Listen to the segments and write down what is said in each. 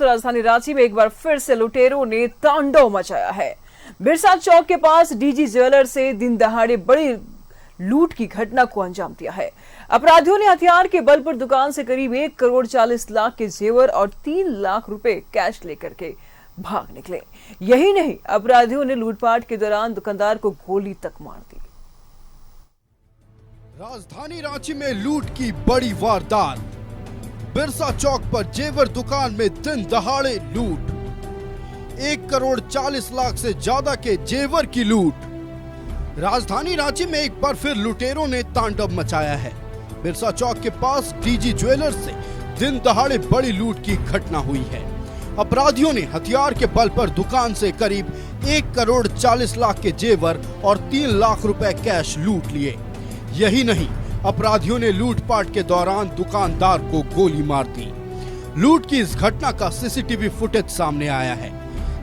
राजधानी रांची में एक बार फिर से लुटेरों ने तांडव मचाया है। बिरसा चौक के पास डीजी ज्वेलर से दिन दहाड़े बड़ी लूट की घटना को अंजाम दिया है। अपराधियों ने हथियार के बल पर दुकान से करीब 1 करोड़ 40 लाख के जेवर और 3 लाख रुपए कैश लेकर के भाग निकले। यही नहीं, अपराधियों ने लूटपाट के दौरान दुकानदार को गोली तक मार दी। राजधानी रांची में लूट की बड़ी वारदात। बिरसा चौक पर जेवर दुकान में दिन दहाड़े लूट। 1 करोड़ 40 लाख से ज्यादा के जेवर की लूट। राजधानी रांची में एक बार फिर लुटेरों ने तांडव मचाया है। बिरसा चौक के पास डीजी ज्वेलर्स से दिन दहाड़े बड़ी लूट की घटना हुई है। अपराधियों ने हथियार के बल पर दुकान से करीब 1 करोड़ 40 लाख के जेवर और 3 लाख रुपए कैश लूट लिए। यही नहीं, अपराधियों ने लूटपाट के दौरान दुकानदार को गोली मार दी। लूट की इस घटना का सीसीटीवी फुटेज सामने आया है।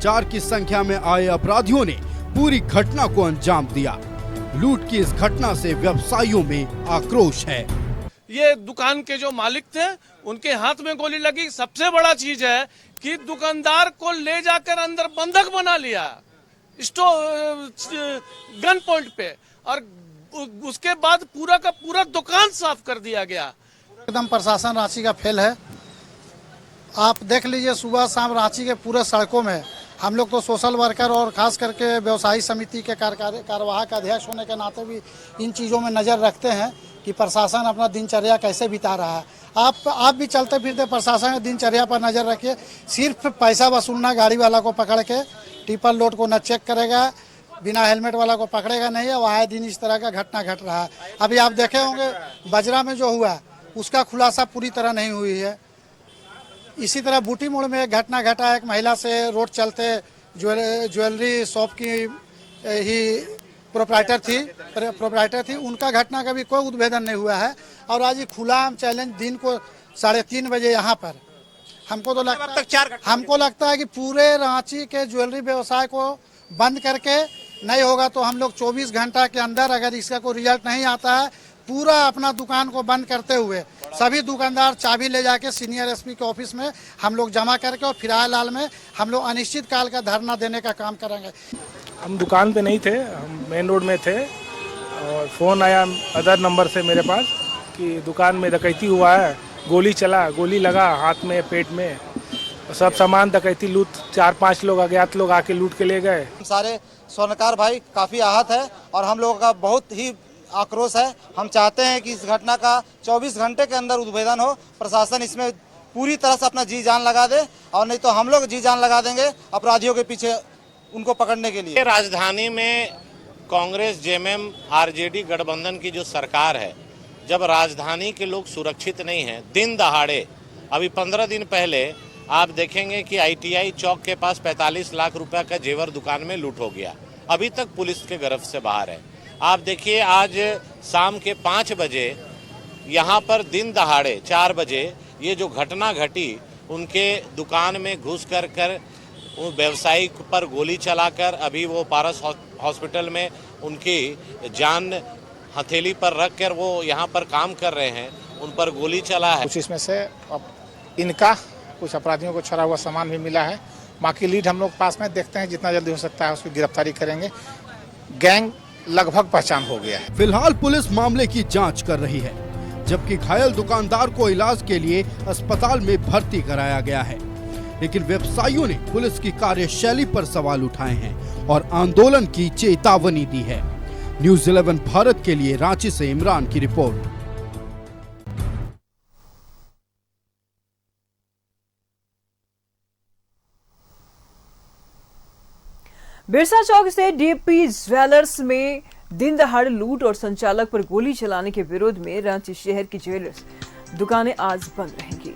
4 की संख्या में आए अपराधियों ने पूरी घटना को अंजाम दिया। लूट की इस घटना से व्यवसायियों में आक्रोश है। ये दुकान के जो मालिक थे उनके हाथ में गोली लगी। सबसे बड़ा चीज है कि दुकानदार को ले जाकर अंदर बंधक बना लिया गन पॉइंट पे, और उसके बाद पूरा का पूरा दुकान साफ कर दिया गया। एकदम प्रशासन रांची का फेल है। आप देख लीजिए, सुबह शाम रांची के पूरे सड़कों में हम लोग तो सोशल वर्कर और खास करके व्यवसायी समिति के कार्यवाहक अध्यक्ष होने के नाते भी इन चीज़ों में नज़र रखते हैं कि प्रशासन अपना दिनचर्या कैसे बिता रहा है। आप भी चलते फिरते प्रशासन की दिनचर्या पर नज़र रखिए। सिर्फ पैसा वसूलना, गाड़ी वाला को पकड़ के टिपर लोड को न चेक करेगा, बिना हेलमेट वाला को पकड़ेगा नहीं है। वह दिन इस तरह का घटना घट रहा है। अभी आप देखे होंगे बजरा में जो हुआ उसका खुलासा पूरी तरह नहीं हुई है। इसी तरह बूटी मोड़ में एक घटना घटा, एक महिला से रोड चलते ज्वेलरी शॉप की ही प्रोप्राइटर थी, उनका घटना का भी कोई उद्भेदन नहीं हुआ है। और आज ये खुला आम चैलेंज दिन को 3:30 बजे यहाँ पर हमको लगता है कि पूरे रांची के ज्वेलरी व्यवसाय को बंद करके नहीं होगा तो हम लोग 24 घंटा के अंदर अगर इसका कोई रिजल्ट नहीं आता है, पूरा अपना दुकान को बंद करते हुए सभी दुकानदार चाबी ले जाके सीनियर एसपी के ऑफिस में हम लोग जमा करके और फिलहाल में हम लोग अनिश्चित काल का धरना देने का काम करेंगे। हम दुकान पे नहीं थे, हम मेन रोड में थे और फ़ोन आया अदर नंबर से मेरे पास कि दुकान में डकैती हुआ है, गोली चला, गोली लगा हाथ में, पेट में, सब सामान डकैती लूट, 4-5 लोग अज्ञात लोग आके लूट के ले गए। सारे स्वर्णकार भाई काफ़ी आहत है और हम लोगों का बहुत ही आक्रोश है। हम चाहते हैं कि इस घटना का 24 घंटे के अंदर उद्भेदन हो, प्रशासन इसमें पूरी तरह से अपना जी जान लगा दे, और नहीं तो हम लोग जी जान लगा देंगे अपराधियों के पीछे उनको पकड़ने के लिए। राजधानी में कांग्रेस, जेएमएम, आरजेडी गठबंधन की जो सरकार है, जब राजधानी के लोग सुरक्षित नहीं हैं, दिन दहाड़े, अभी 15 दिन पहले आप देखेंगे कि आईटीआई चौक के पास 45 लाख रुपए का जेवर दुकान में लूट हो गया, अभी तक पुलिस के गिरफ्त से बाहर है। आप देखिए आज शाम के 5 बजे यहाँ पर दिन दहाड़े 4 बजे ये जो घटना घटी, उनके दुकान में घुस कर व्यवसायी पर गोली चलाकर अभी वो पारस हॉस्पिटल में उनकी जान हथेली पर रख कर वो यहाँ पर काम कर रहे हैं, उन पर गोली चला है। कुछ इसमें से इनका कुछ अपराधियों को छुड़ा हुआ सामान भी मिला है। बाकी लीड हम लोग पास में देखते हैं, जितना जल्दी हो सकता है उसकी गिरफ्तारी करेंगे। गैंग लगभग पहचान हो गया है। फिलहाल पुलिस मामले की जांच कर रही है, जबकि घायल दुकानदार को इलाज के लिए अस्पताल में भर्ती कराया गया है। लेकिन व्यवसायियों ने पुलिस की कार्यशैली पर सवाल उठाए हैं और आंदोलन की चेतावनी दी है। न्यूज़ 11 भारत के लिए रांची से इमरान की रिपोर्ट। बिरसा चौक से डीपी ज्वेलर्स में दिन दहाड़े लूट और संचालक पर गोली चलाने के विरोध में रांची शहर की ज्वेलर्स दुकानें आज बंद रहेंगी।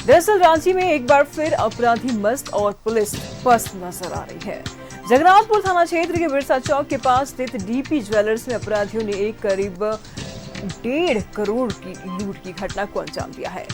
दरअसल रांची में एक बार फिर अपराधी मस्त और पुलिस पस्त नजर आ रही है। जगन्नाथपुर थाना क्षेत्र के बिरसा चौक के पास स्थित डीपी ज्वेलर्स में अपराधियों ने एक करीब 1.5 करोड़ की लूट की घटना को अंजाम दिया है।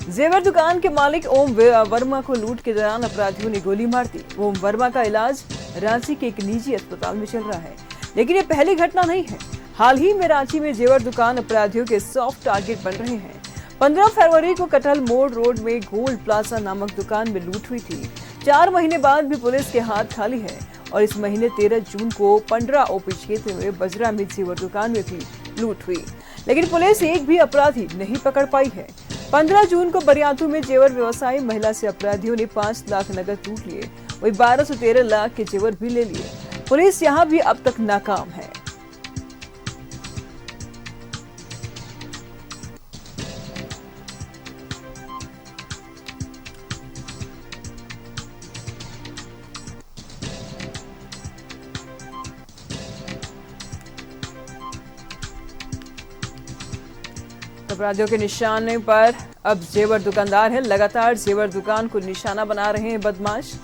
जेवर दुकान के मालिक ओम वर्मा को लूट के दौरान अपराधियों ने गोली मार दी। ओम वर्मा का इलाज रांची के एक निजी अस्पताल में चल रहा है, लेकिन ये पहली घटना नहीं है। हाल ही में रांची में जेवर दुकान अपराधियों के सॉफ्ट टारगेट बन रहे हैं। 15 फरवरी को कटहल मोड़ रोड में गोल्ड प्लाजा नामक दुकान में लूट हुई थी। 4 महीने बाद भी पुलिस के हाथ खाली है और इस महीने 13 जून को 15 ओपी क्षेत्र में बजरा में जेवर दुकान में भी लूट हुई, लेकिन पुलिस एक भी अपराधी नहीं पकड़ पाई है। 15 जून को बरियातू में जेवर व्यवसायी महिला से अपराधियों ने 5 लाख नकद लूट लिए, वही 12 से 13 लाख के जेवर भी ले लिए। पुलिस यहां भी अब तक नाकाम है। अपराधियों के निशाने पर अब जेवर दुकानदार है। लगातार जेवर दुकान को निशाना बना रहे हैं बदमाश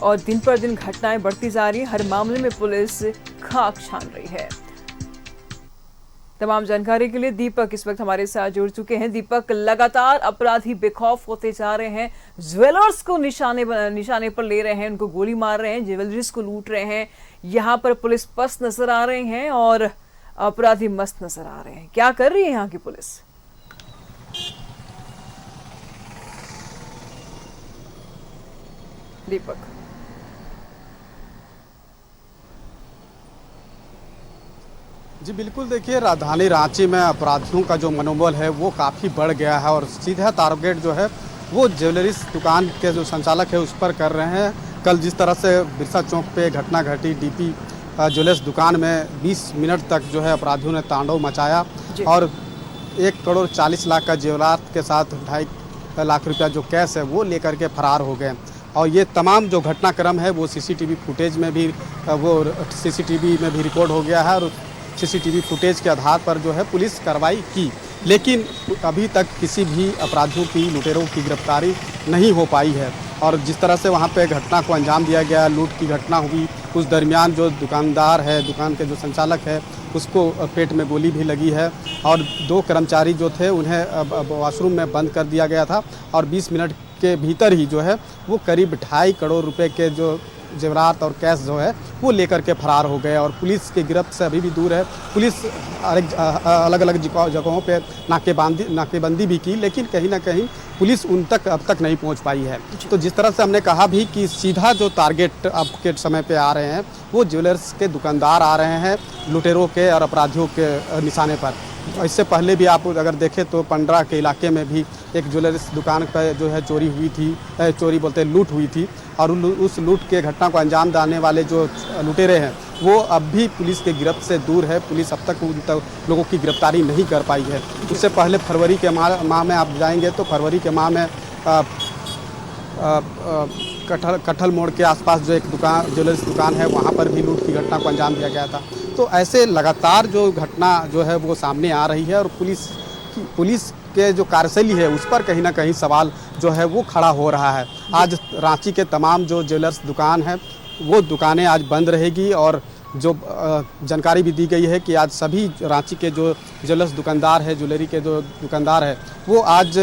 और दिन पर दिन घटनाएं बढ़ती जा रही है। हर मामले में पुलिस खाक छान रही है। तमाम जानकारी के लिए दीपक इस वक्त हमारे साथ जुड़ चुके हैं। दीपक, लगातार अपराधी बेखौफ होते जा रहे हैं, ज्वेलर्स को निशाने पर ले रहे हैं, उनको गोली मार रहे हैं, ज्वेलरीज को लूट रहे हैं। यहाँ पर पुलिस पस्त नजर आ रहे हैं और अपराधी मस्त नजर आ रहे हैं। क्या कर रही है यहाँ की पुलिस? दीपक, जी बिल्कुल, देखिए राजधानी रांची में अपराधियों का जो मनोबल है वो काफ़ी बढ़ गया है और सीधा टारगेट जो है वो ज्वेलरीज दुकान के जो संचालक है उस पर कर रहे हैं। कल जिस तरह से बिरसा चौक पे घटना घटी, डीपी ज्वेलर्स दुकान में 20 मिनट तक जो है अपराधियों ने तांडव मचाया और 1 करोड़ 40 लाख का जेवरात के साथ 2.5 लाख रुपया जो कैश है वो लेकर के फरार हो गए। और ये तमाम जो घटनाक्रम है वो सीसीटीवी फुटेज में भी रिकॉर्ड हो गया है और सीसीटीवी फुटेज के आधार पर जो है पुलिस कार्रवाई की, लेकिन अभी तक किसी भी अपराधियों की, लुटेरों की गिरफ्तारी नहीं हो पाई है। और जिस तरह से वहाँ पे घटना को अंजाम दिया गया, लूट की घटना हुई, उस दरमियान जो दुकानदार है, दुकान के जो संचालक है, उसको पेट में गोली भी लगी है और 2 कर्मचारी जो थे उन्हें वॉशरूम में बंद कर दिया गया था और 20 मिनट के भीतर ही जो है वो करीब 2.5 करोड़ रुपए के जो जेवरात और कैश जो है वो लेकर के फरार हो गए और पुलिस की गिरफ्त से अभी भी दूर है। पुलिस अलग अलग जगहों पे नाकेबंदी भी की, लेकिन कहीं ना कहीं पुलिस उन तक अब तक नहीं पहुंच पाई है। तो जिस तरह से हमने कहा भी कि सीधा जो टारगेट अब के समय पे आ रहे हैं वो ज्वेलर्स के दुकानदार आ रहे हैं, लुटेरों के और अपराधियों के निशाने पर। इससे पहले भी आप अगर देखें तो 15 के इलाके में भी एक ज्वेलर्स दुकान पर जो है चोरी हुई थी, लूट हुई थी और उस लूट के घटना को अंजाम देने वाले जो लुटेरे हैं वो अब भी पुलिस के गिरफ्त से दूर है। पुलिस अब तक उन लोगों की गिरफ्तारी नहीं कर पाई है। उससे पहले फरवरी के माह में आप जाएंगे तो फरवरी के माह में कटहल मोड़ के आसपास जो एक ज्वेलर्स दुकान है वहाँ पर भी लूट की घटना को अंजाम दिया गया था। तो ऐसे लगातार जो घटना जो है वो सामने आ रही है और पुलिस के जो कार्यशैली है उस पर कहीं ना कहीं सवाल जो है वो खड़ा हो रहा है। आज रांची के तमाम जो ज्वेलर्स दुकान है वो दुकानें आज बंद रहेगी और जो जानकारी भी दी गई है कि आज सभी रांची के जो ज्वेलर्स दुकानदार है, ज्वेलरी के जो दुकानदार है वो आज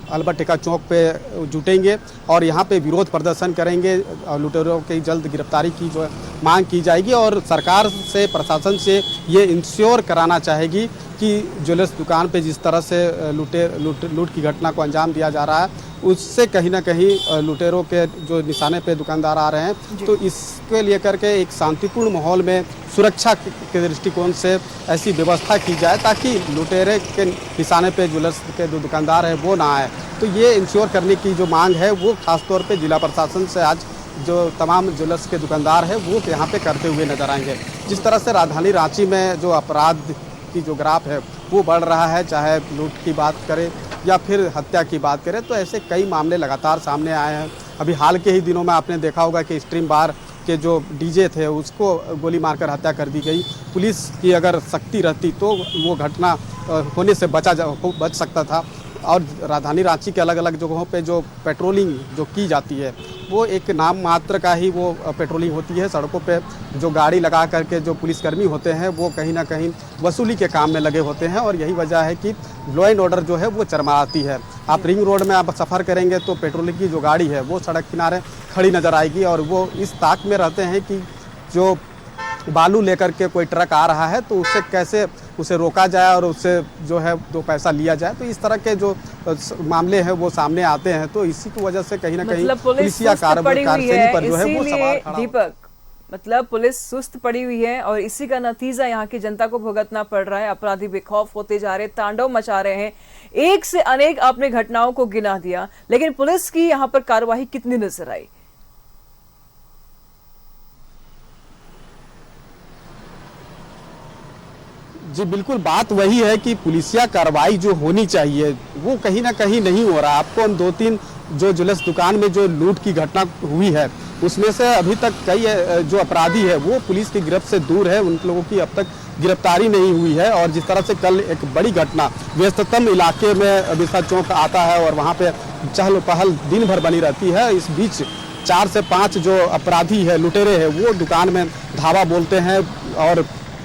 अल्बर्ट एक्का चौक पे जुटेंगे और यहाँ पे विरोध प्रदर्शन करेंगे और लुटेरों की जल्द गिरफ्तारी की जो मांग की जाएगी और सरकार से, प्रशासन से ये इंश्योर कराना चाहेगी कि ज्वेलर्स दुकान पे जिस तरह से लूट की घटना को अंजाम दिया जा रहा है उससे कहीं ना कहीं लुटेरों के जो निशाने पे दुकानदार आ रहे हैं, तो इसके लेकर के एक शांतिपूर्ण माहौल में सुरक्षा के दृष्टिकोण से ऐसी व्यवस्था की जाए ताकि लुटेरे के निशाने पे ज्वेलर्स के जो दुकानदार है वो ना आए। तो ये इंश्योर करने की जो मांग है वो खासतौर पे जिला प्रशासन से आज जो तमाम ज्वेलर्स के दुकानदार है वो यहाँ पे करते हुए नजर आएंगे। जिस तरह से राजधानी रांची में जो अपराध की जो ग्राफ है वो बढ़ रहा है, चाहे लूट की बात करें या फिर हत्या की बात करें, तो ऐसे कई मामले लगातार सामने आए हैं। अभी हाल के ही दिनों में आपने देखा होगा कि स्ट्रीम बार के जो डीजे थे उसको गोली मारकर हत्या कर दी गई। पुलिस की अगर सख्ती रहती तो वो घटना होने से बच सकता था। और राजधानी रांची के अलग अलग जगहों पे जो पेट्रोलिंग जो की जाती है वो एक नाम मात्र का ही वो पेट्रोलिंग होती है। सड़कों पे जो गाड़ी लगा करके जो पुलिसकर्मी होते हैं वो कहीं ना कहीं वसूली के काम में लगे होते हैं और यही वजह है कि लॉ एंड ऑर्डर जो है वो चरमराती है। आप रिंग रोड में आप सफ़र करेंगे तो पेट्रोलिंग की जो गाड़ी है वो सड़क किनारे खड़ी नज़र आएगी और वो इस ताक में रहते हैं कि जो बालू लेकर के कोई ट्रक आ रहा है तो उससे कैसे उसे रोका जाए और उससे जो है 2 पैसा लिया जाए। तो इस तरह के जो मामले हैं वो सामने आते हैं, तो इसी की वजह से कहीं ना कहीं मतलब पुलिस सुस्त पड़ी हुई है, इसीलिए दीपक मतलब पुलिस सुस्त पड़ी हुई है और इसी का नतीजा यहाँ की जनता को भुगतना पड़ रहा है। अपराधी बेखौफ होते जा रहे, तांडव मचा रहे हैं। एक से अनेक आपने घटनाओं को गिना दिया, लेकिन पुलिस की यहाँ पर कार्रवाई कितनी नजर आई? जी बिल्कुल, बात वही है कि पुलिसिया कार्रवाई जो होनी चाहिए वो कहीं ना कहीं नहीं हो रहा। आपको हम 2-3 जो ज्वेलर्स दुकान में जो लूट की घटना हुई है उसमें से अभी तक कई जो अपराधी है वो पुलिस की गिरफ्त से दूर है, उन लोगों की अब तक गिरफ्तारी नहीं हुई है। और जिस तरह से कल एक बड़ी घटना व्यस्ततम इलाके में बिरसा चौक आता है और वहाँ पे चहल पहल दिन भर बनी रहती है, इस बीच 4 से 5 जो अपराधी है, लुटेरे हैं, वो दुकान में धावा बोलते हैं और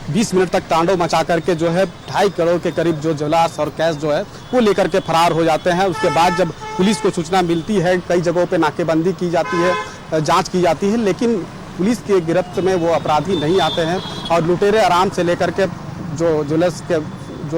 20 मिनट तक तांडव मचा करके जो है 2.5 करोड़ के करीब जो ज्वेलर्स और कैश जो है वो लेकर के फरार हो जाते हैं। उसके बाद जब पुलिस को सूचना मिलती है, कई जगहों पे नाकेबंदी की जाती है, जांच की जाती है, लेकिन पुलिस की गिरफ्त में वो अपराधी नहीं आते हैं और लुटेरे आराम से लेकर के जो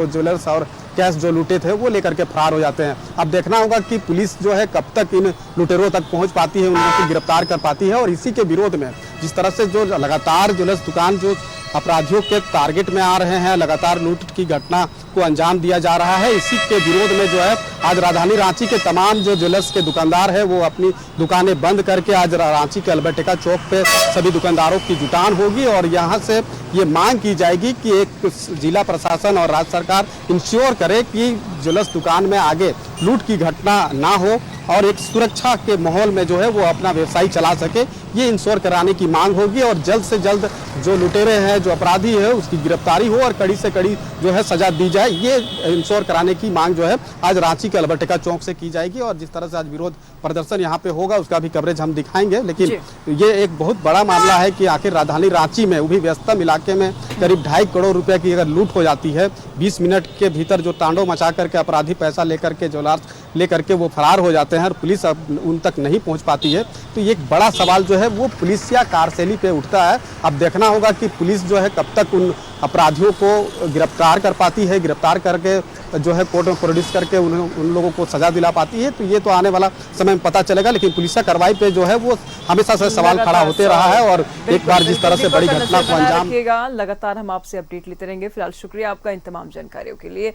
ज्वेलर्स और कैश जो लूटे थे वो लेकर के फरार हो जाते हैं। अब देखना होगा कि पुलिस जो है कब तक इन लुटेरों तक पहुंच पाती है, उनको गिरफ्तार कर पाती है। और इसी के विरोध में जिस तरह से जो लगातार ज्वेलर्स दुकान जो अपराधियों के टारगेट में आ रहे हैं, लगातार लूट की घटना को अंजाम दिया जा रहा है, इसी के विरोध में जो है आज राजधानी रांची के तमाम जो ज्वेलर्स के दुकानदार है वो अपनी दुकानें बंद करके आज रांची के अल्बर्टिका चौक पे सभी दुकानदारों की जुटान होगी और यहाँ से ये मांग की जाएगी कि एक जिला प्रशासन और राज्य सरकार इंश्योर करे कि ज्वेलर्स दुकान में आगे लूट की घटना ना हो और एक सुरक्षा के माहौल में जो है वो अपना व्यवसाय चला सके। ये इंश्योर कराने की मांग होगी और जल्द से जल्द जो लुटेरे हैं, जो अपराधी है, उसकी गिरफ्तारी हो और कड़ी से कड़ी जो है सजा दी जाए। ये इंश्योर कराने की मांग जो है आज रांची के अल्बर्टिका चौक से की जाएगी और जिस तरह से आज विरोध प्रदर्शन यहाँ पे होगा उसका भी कवरेज हम दिखाएंगे। लेकिन ये एक बहुत बड़ा मामला है कि आखिर राजधानी रांची में, वो भी व्यस्तम इलाके में, करीब 2.5 करोड़ रुपए की अगर लूट हो जाती है, 20 मिनट के भीतर जो तांडव मचा करके अपराधी पैसा लेकर के ज्वेलर्स लेकर के वो फरार हो जाते हैं और पुलिस अब उन तक नहीं पहुंच पाती है, तो ये एक बड़ा सवाल जो है वो पुलिसिया कार्यशैली पे उठता है। अब देखना होगा कि पुलिस जो है कब तक उन अपराधियों को गिरफ्तार कर पाती है, गिरफ्तार करके जो है कोर्ट में प्रोड्यूस करके उन लोगों को सजा दिला पाती है, तो ये तो आने वाला समय में पता चलेगा। लेकिन पुलिसिया कार्रवाई पे जो है वो हमेशा से सवाल खड़ा होते रहा है और एक बार जिस तरह से बड़ी घटना को अंजाम रखिएगा, लगातार हम आपसे अपडेट लेते रहेंगे। फिलहाल शुक्रिया आपका इन तमाम जानकारियों के लिए।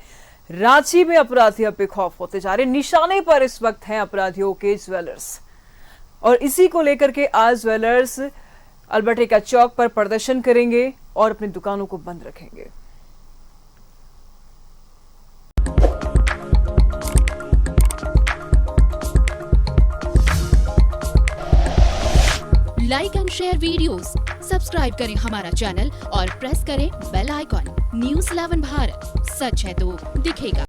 रांची में अपराधी अब बेखौफ होते जा रहे, निशाने पर इस वक्त हैं अपराधियों के ज्वेलर्स और इसी को लेकर के आज ज्वेलर्स अल्बर्टिका चौक पर प्रदर्शन करेंगे और अपनी दुकानों को बंद रखेंगे। Like and share videos, subscribe करें हमारा चैनल और प्रेस करें बेल आइकॉन। न्यूज़ 11 भारत, सच है तो दिखेगा।